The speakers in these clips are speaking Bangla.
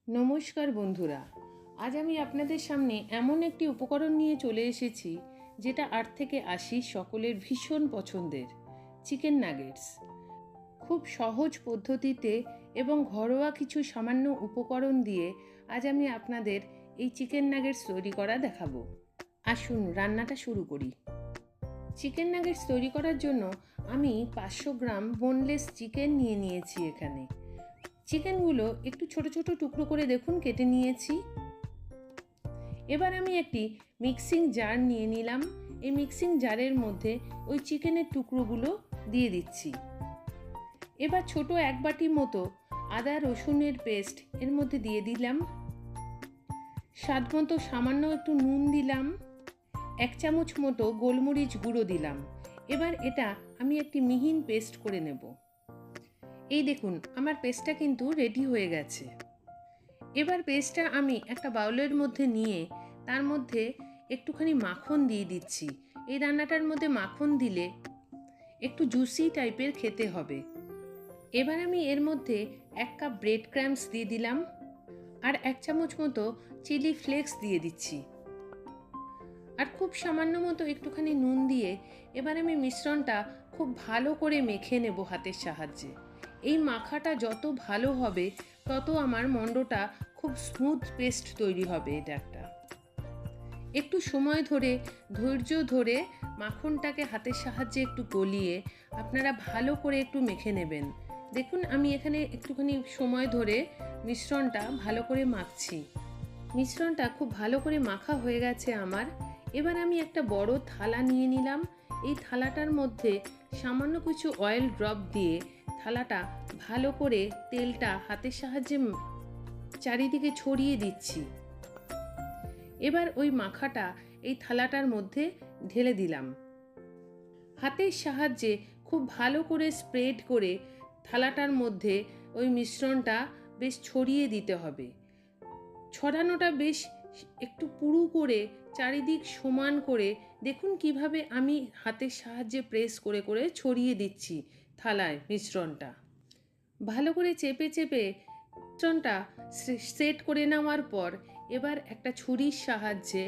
নমস্কার বন্ধুরা, আজ আমি আপনাদের সামনে এমন একটি উপকরণ নিয়ে চলে এসেছি যেটা 8 থেকে 80 সকলের ভীষণ পছন্দের চিকেন নাগেটস। খুব সহজ পদ্ধতিতে এবং ঘরোয়া কিছু সামান্য উপকরণ দিয়ে আজ আমি আপনাদের এই চিকেন নাগেটস তৈরি করা দেখাবো। আসুন রান্নাটা শুরু করি। চিকেন নাগেটস তৈরি করার জন্য আমি 500 গ্রাম বোনলেস চিকেন নিয়ে নিয়েছি। এখানে চিকেনগুলো একটু ছোট ছোট টুকরো করে দেখুন কেটে নিয়েছি। এবার আমি একটি মিক্সিং জার নিয়ে নিলাম। এই মিক্সিং জারের মধ্যে ওই চিকেনের টুকরোগুলো দিয়ে দিচ্ছি। এবার ছোট এক বাটি মতো আদা রসুনের পেস্ট এর মধ্যে দিয়ে দিলাম। স্বাদ মতো সামান্য একটু নুন দিলাম। 1 চামচ মতো গোলমরিচ গুঁড়ো দিলাম। এবার এটা আমি একটি মিহিন পেস্ট করে নেব। এই দেখুন আমার পেস্টটা কিন্তু রেডি হয়ে গেছে। এবার পেস্টটা আমি একটা বাউলের মধ্যে নিয়ে তার মধ্যে একটুখানি মাখন দিয়ে দিচ্ছি। এই রান্নাটার মধ্যে মাখন দিলে একটু জুসি টাইপের খেতে হবে। এবার আমি এর মধ্যে 1 কাপ ব্রেড ক্রাম্বস দিয়ে দিলাম আর 1 চামচ মতো চিলি ফ্লেক্স দিয়ে দিচ্ছি আর খুব সামান্য মতো একটুখানি নুন দিয়ে এবার আমি মিশ্রণটা খুব ভালো করে মেখে নেব হাতের সাহায্যে। এই মাখাটা যত ভালো হবে তত আমার মণ্ডটা খুব স্মুথ পেস্ট তৈরি হবে। এটা একটু সময় ধরে ধৈর্য ধরে মাখনটাকে হাতের সাহায্যে একটু গলিয়ে আপনারা ভালো করে একটু মেখে নেবেন। দেখুন আমি এখানে একটুখানি সময় ধরে মিশ্রণটা ভালো করে মাখছি। মিশ্রণটা খুব ভালো করে মাখা হয়ে গেছে আমার। এবার আমি একটা বড় থালা নিয়ে নিলাম। এই থালাটার মধ্যে সামান্য কিছু অয়েল ড্রপ দিয়ে থালাটা ভালো করে তেলটা হাতের সাহায্যে চারিদিকে ছড়িয়ে দিচ্ছি। এবার ওই মাখাটা এই থালাটার মধ্যে ঢেলে দিলাম। হাতের সাহায্যে খুব ভালো করে স্প্রেড করে থালাটার মধ্যে ওই মিশ্রণটা বেশ ছড়িয়ে দিতে হবে। ছড়ানোটা বেশ একটু পুরু করে চারিদিক সমান করে দেখুন কিভাবে আমি হাতের সাহায্যে প্রেস করে করে ছড়িয়ে দিচ্ছি থালায় মিশ্রণটা। ভালো করে চেপে চেপে মিশ্রণটা সেট করে নেওয়ার পর এবার একটা ছুরির সাহায্যে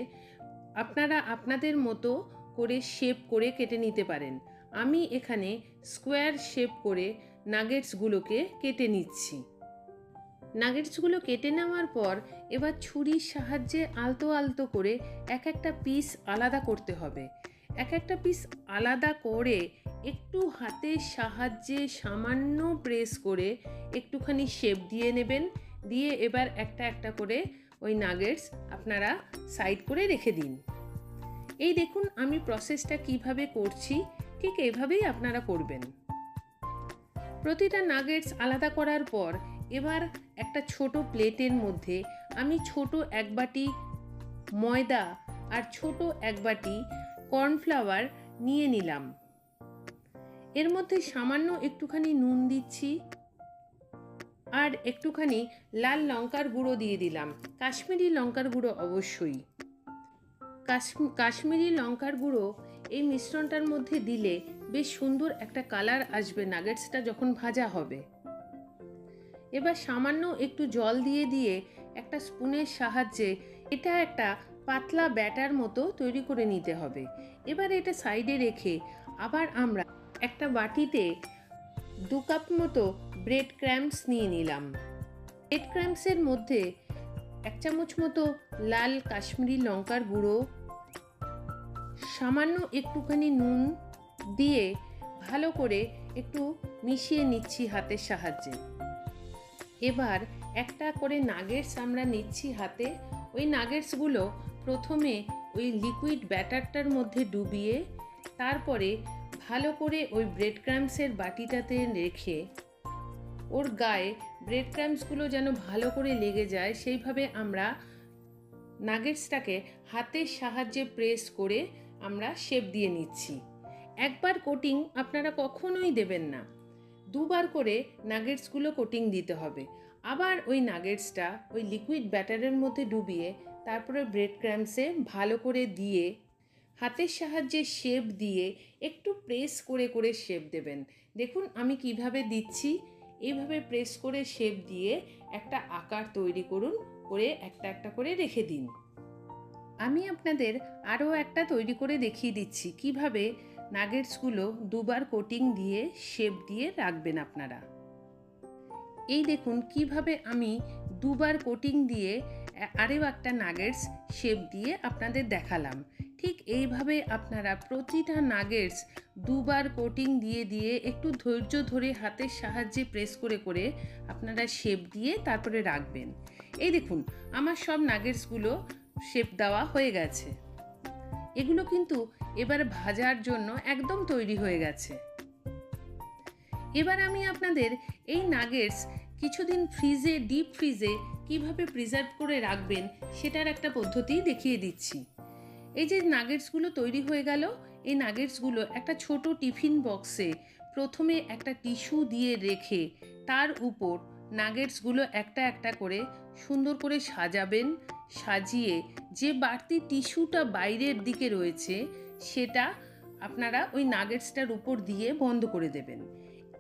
আপনারা আপনাদের মতো করে শেপ করে কেটে নিতে পারেন। আমি এখানে স্কোয়ার শেপ করে নাগেটসগুলোকে কেটে নিচ্ছি। নাগেটসগুলো কেটে নেওয়ার পর এবার ছুরির সাহায্যে আলতো আলতো করে এক একটা পিস আলাদা করতে হবে। এক একটা পিস আলাদা করে একটু হাতের সাহায্যে সামান্য প্রেস করে একটুখানি শেপ দিয়ে নেবেন। দিয়ে এবার একটা একটা করে ওই নাগেটস আপনারা সাইড করে রেখে দিন। এই দেখুন আমি প্রসেসটা কিভাবে করছি, ঠিক এইভাবেই আপনারা করবেন। প্রতিটা নাগেটস আলাদা করার পর এবার একটা ছোট প্লেটের মধ্যে আমি ছোট এক বাটি ময়দা আর ছোট এক বাটি কর্নফ্লাওয়ার নিয়ে নিলাম। এর মধ্যে সামান্য একটুখানি নুন দিচ্ছি আর একটুখানি লাল লঙ্কার গুঁড়ো দিয়ে দিলাম। কাশ্মীরি লঙ্কার গুঁড়ো অবশ্যই। কাশ্মীরি লঙ্কার গুঁড়ো এই মিশ্রণটার মধ্যে দিলে বেশ সুন্দর একটা কালার আসবে নাগেটসটা যখন ভাজা হবে। এবার সামান্য একটু জল দিয়ে দিয়ে একটা স্পুনের সাহায্যে এটা একটা পাতলা ব্যাটার মতো তৈরি করে নিতে হবে। এবার এটা সাইডে রেখে আবার আমরা একটা বাটিতে 2 কাপ মতো ব্রেড ক্রাম্বস নিয়ে নিলাম। ব্রেড ক্রাম্বসের মধ্যে 1 চামচ মতো লাল কাশ্মীরি লঙ্কার গুঁড়ো, সামান্য একটুখানি নুন দিয়ে ভালো করে একটু মিশিয়ে নিচ্ছি হাতের সাহায্যে। এবার একটা করে নাগেটস আমরা নিচ্ছি হাতে। ওই নাগেটসগুলো প্রথমে ওই লিকুইড ব্যাটারটার মধ্যে ডুবিয়ে তারপরে ভালো করে ওই ব্রেড ক্রাম্বসের বাটিটাতে রেখে ওর গায়ে ব্রেড ক্রাম্বসগুলো যেন ভালো করে লেগে যায় সেইভাবে আমরা নাগেটসটাকে হাতের সাহায্যে প্রেস করে আমরা শেপ দিয়ে নিচ্ছি। একবার কোটিং আপনারা কখনোই দেবেন না, 2 বার করে নাগেটসগুলো কোটিং দিতে হবে। আবার ওই নাগেটসটা ওই লিকুইড ব্যাটারের মধ্যে ডুবিয়ে তারপরে ব্রেড ক্রাম্বসে ভালো করে দিয়ে হাতের সাহায্যে শেপ দিয়ে একটু প্রেস করে করে শেপ দেবেন। দেখুন আমি কিভাবে দিচ্ছি। এইভাবে প্রেস করে শেপ দিয়ে একটা আকার তৈরি করুন, করে একটা একটা করে রেখে দিন। আমি আপনাদের আরও একটা তৈরি করে দেখিয়ে দিচ্ছি কিভাবে নাগেটসগুলো দুবার কোটিং দিয়ে শেপ দিয়ে রাখবেন আপনারা। এই দেখুন কিভাবে আমি দুবার কোটিং দিয়ে আরও একটা নাগেটস শেপ দিয়ে আপনাদের দেখালাম। ঠিক এইভাবে আপনারা প্রতিটা নাগেটস দুবার কোটিং দিয়ে দিয়ে একটু ধৈর্য ধরে হাতের সাহায্যে প্রেস করে করে আপনারা শেপ দিয়ে তারপরে রাখবেন। এই দেখুন আমার সব নাগেটসগুলো শেপ দেওয়া হয়ে গেছে। এগুলো কিন্তু এবার ভাজার জন্য একদম তৈরি হয়ে গেছে। এবার আমি আপনাদের এই নাগেটস কিছুদিন ফ্রিজে, ডিপ ফ্রিজে কিভাবে প্রিজার্ভ করে রাখবেন সেটার একটা পদ্ধতি দেখিয়ে দিচ্ছি। এই যে নাগেটসগুলো তৈরি হয়ে গেল, এই নাগেটসগুলো একটা ছোট টিফিন বক্সে প্রথমে একটা টিস্যু দিয়ে রেখে তার উপর নাগেটসগুলো একটা একটা করে সুন্দর করে সাজাবেন। সাজিয়ে যে বাড়তি টিস্যুটা বাইরের দিকে রয়েছে সেটা আপনারা ওই নাগেটসটার উপর দিয়ে বন্ধ করে দেবেন।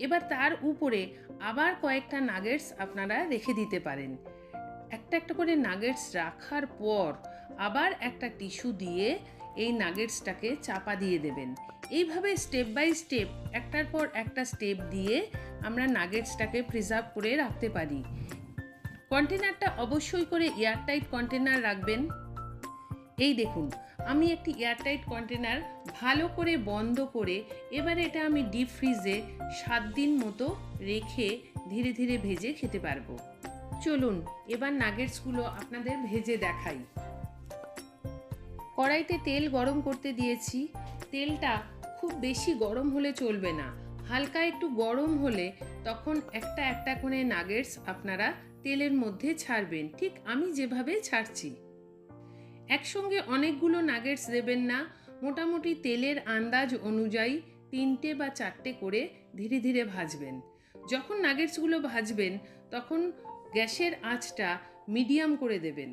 এবার তার উপরে আবার কয়েকটা নাগেটস আপনারা রেখে দিতে পারেন। একটা একটা করে নাগেটস রাখার পর আবার একটা টিস্যু দিয়ে এই নাগেটসটাকে চাপা দিয়ে দেবেন। এইভাবে স্টেপ বাই স্টেপ একটার পর একটা স্টেপ দিয়ে আমরা নাগেটসটাকে প্রিজার্ভ করে রাখতে পারি। কন্টেনারটা অবশ্যই করে এয়ারটাইট কন্টেনার রাখবেন। এই দেখুন আমি একটি এয়ারটাইট কন্টেনার ভালো করে বন্ধ করে এবার এটা আমি ডিপ ফ্রিজে 7 দিন মতো রেখে ধীরে ধীরে ভেজে খেতে পারবো। চলুন এবার নাগেটসগুলো আপনাদের ভেজে দেখাই। কড়াইতে তেল গরম করতে দিয়েছি। তেলটা খুব বেশি গরম হলে চলবে না, হালকা একটু গরম হলে তখন একটা একটা করে নাগেটস আপনারা তেলের মধ্যে ছাড়বেন, ঠিক আমি যেভাবে ছাড়ছি। একসঙ্গে অনেকগুলো নাগেটস দেবেন না, মোটামুটি তেলের আন্দাজ অনুযায়ী 3টে বা 4টে করে ধীরে ধীরে ভাজবেন। যখন নাগেটসগুলো ভাজবেন তখন গ্যাসের আঁচটা মিডিয়াম করে দেবেন।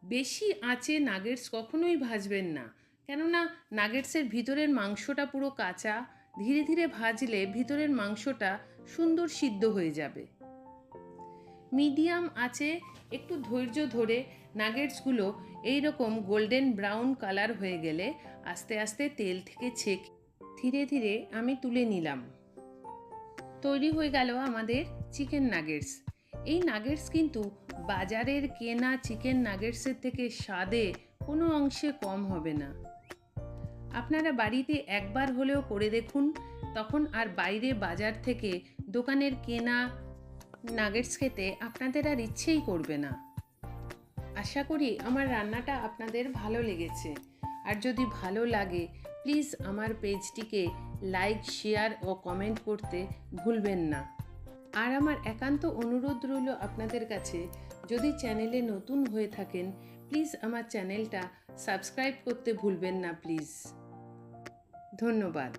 বেশি আঁচে নাগেটস কখনোই ভাজবেন না, কেননা নাগেটসের ভিতরের মাংসটা পুরো কাঁচা। ধীরে ধীরে ভাজলে ভিতরের মাংসটা সুন্দর সিদ্ধ হয়ে যাবে। মিডিয়াম আঁচে একটু ধৈর্য ধরে নাগেটসগুলো এইরকম গোল্ডেন ব্রাউন কালার হয়ে গেলে আস্তে আস্তে তেল থেকে ছেঁকে ধীরে ধীরে আমি তুলে নিলাম। তৈরি হয়ে গেল আমাদের চিকেন নাগেটস। এই নাগেটস কিন্তু বাজারের কেনা চিকেন নাগেটসের থেকে স্বাদে কোনো অংশে কম হবে না। আপনারা বাড়িতে একবার হলেও করে দেখুন, তখন আর বাইরে বাজার থেকে দোকানের কেনা নাগেটস খেতে আপনাদের আর ইচ্ছেই করবে না। আশা করি আমার রান্নাটা আপনাদের ভালো লেগেছে। আর যদি ভালো লাগে প্লিজ আমার পেজটিকে লাইক, শেয়ার ও কমেন্ট করতে ভুলবেন না। আর আমার একান্ত অনুরোধ রইল আপনাদের কাছে, যদি চ্যানেলে নতুন হয়ে থাকেন প্লিজ আমার চ্যানেলটা সাবস্ক্রাইব করতে ভুলবেন না প্লিজ। ধন্যবাদ।